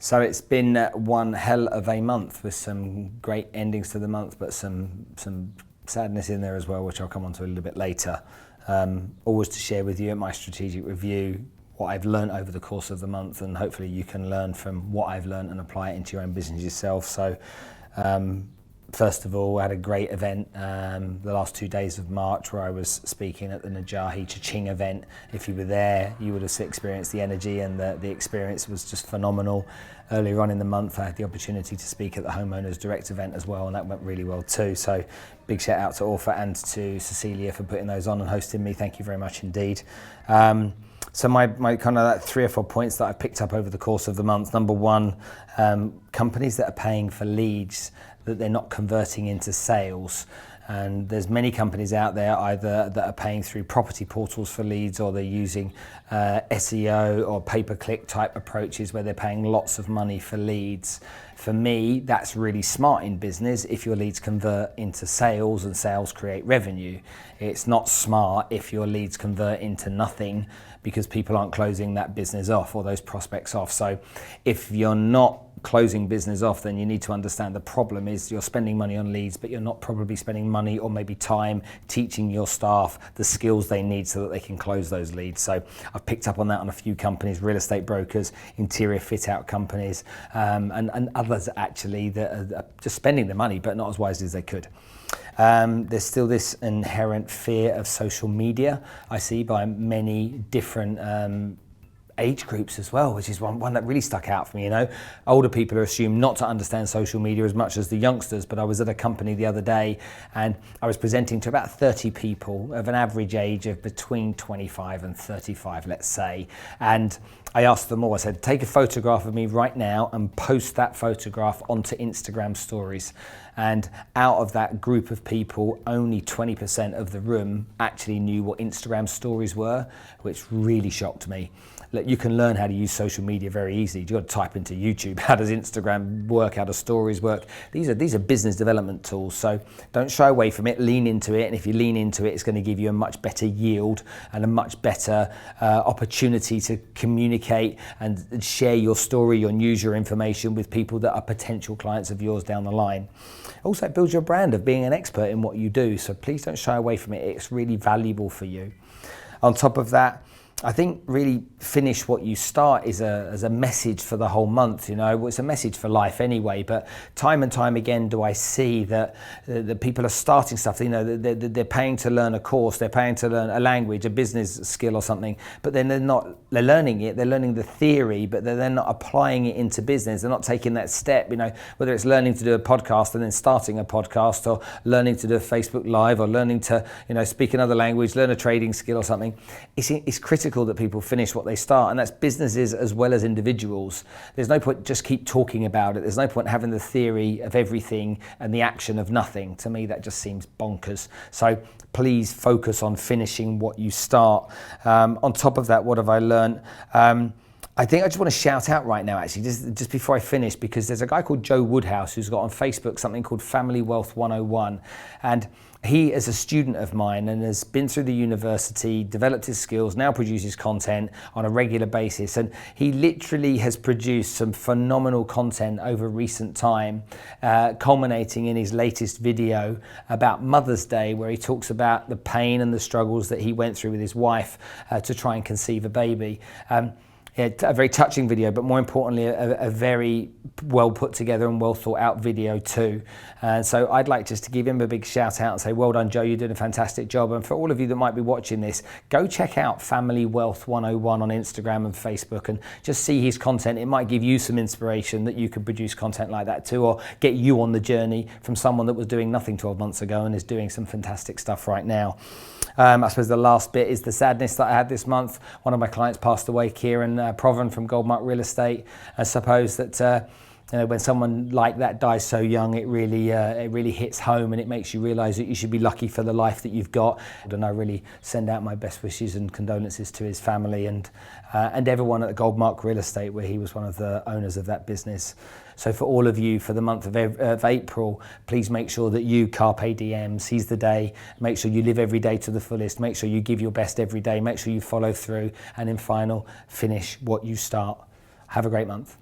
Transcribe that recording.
So it's been one hell of a month with some great endings to the month, but some sadness in there as well, which I'll come on to a little bit later. Always to share with you at my strategic review what I've learned over the course of the month, and hopefully you can learn from what I've learned and apply it into your own business yourself. So first of all, I had a great event the last 2 days of March where I was speaking at the Najahi Cha-Ching event. If you were there, you would have experienced the energy, and the experience was just phenomenal. Earlier on in the month, I had the opportunity to speak at the Homeowners Direct event as well, and that went really well too. So big shout out to Orpha and to Cecilia for putting those on and hosting me. Thank you very much indeed. So my kind of like 3 or 4 points that I picked up over the course of the month. Number one, companies that are paying for leads that they're not converting into sales. And there's many companies out there either that are paying through property portals for leads, or they're using SEO or pay-per-click type approaches where they're paying lots of money for leads. For me, that's really smart in business if your leads convert into sales and sales create revenue. It's not smart if your leads convert into nothing because people aren't closing that business off or those prospects off. So if you're not closing business off, then you need to understand the problem is you're spending money on leads, but you're not probably spending money or maybe time teaching your staff the skills they need so that they can close those leads. So I've picked up on that on a few companies, real estate brokers, interior fit out companies, and others actually that are just spending the money but not as wisely as they could. There's still this inherent fear of social media I see by many different age groups as well, which is one that really stuck out for me. You know, older people are assumed not to understand social media as much as the youngsters, but I was at a company the other day and I was presenting to about 30 people of an average age of between 25 and 35, let's say, and I asked them all, I said, take a photograph of me right now and post that photograph onto Instagram stories. And out of that group of people, only 20% of the room actually knew what Instagram stories were, which really shocked me. Look, you can learn how to use social media very easily. You've got to type into YouTube, how does Instagram work, how does stories work? These are business development tools, so don't shy away from it, lean into it, and if you lean into it, it's going to give you a much better yield and a much better opportunity to communicate and share your story, your news, your information with people that are potential clients of yours down the line. Also, it builds your brand of being an expert in what you do, so please don't shy away from it. It's really valuable for you. On top of that, I think really finish what you start is as a message for the whole month. You know, it's a message for life anyway, but time and time again do I see that the people are starting stuff. You know, they're paying to learn a course, they're paying to learn a language, a business skill or something, but then they're learning it, they're learning the theory, but they're not applying it into business. They're not taking that step, you know, whether it's learning to do a podcast and then starting a podcast, or learning to do a Facebook Live, or learning to, you know, speak another language, learn a trading skill or something. It's critical that people finish what they start, and that's businesses as well as individuals. There's no point just keep talking about it. There's no point having the theory of everything and the action of nothing. To me, that just seems bonkers. So please focus on finishing what you start. On top of that, what have I learned? I think I just want to shout out right now, actually, just before I finish, because there's a guy called Joe Woodhouse who's got on Facebook something called Family Wealth 101. And he is a student of mine and has been through the university, developed his skills, now produces content on a regular basis. And he literally has produced some phenomenal content over recent time, culminating in his latest video about Mother's Day, where he talks about the pain and the struggles that he went through with his wife to try and conceive a baby. Yeah, a very touching video, but more importantly, a very well put together and well thought out video too. So I'd like just to give him a big shout out and say, well done, Joe, you're doing a fantastic job. And for all of you that might be watching this, go check out Family Wealth 101 on Instagram and Facebook and just see his content. It might give you some inspiration that you could produce content like that too, or get you on the journey from someone that was doing nothing 12 months ago and is doing some fantastic stuff right now. I suppose the last bit is the sadness that I had this month. One of my clients passed away, Kieran Proven from Goldmark Real Estate. I suppose that you know, when someone like that dies so young, it really hits home, and it makes you realise that you should be lucky for the life that you've got. And I really send out my best wishes and condolences to his family and everyone at Goldmark Real Estate, where he was one of the owners of that business. So for all of you, for the month of April, please make sure that you carpe diem, seize the day, make sure you live every day to the fullest, make sure you give your best every day, make sure you follow through, and in final, finish what you start. Have a great month.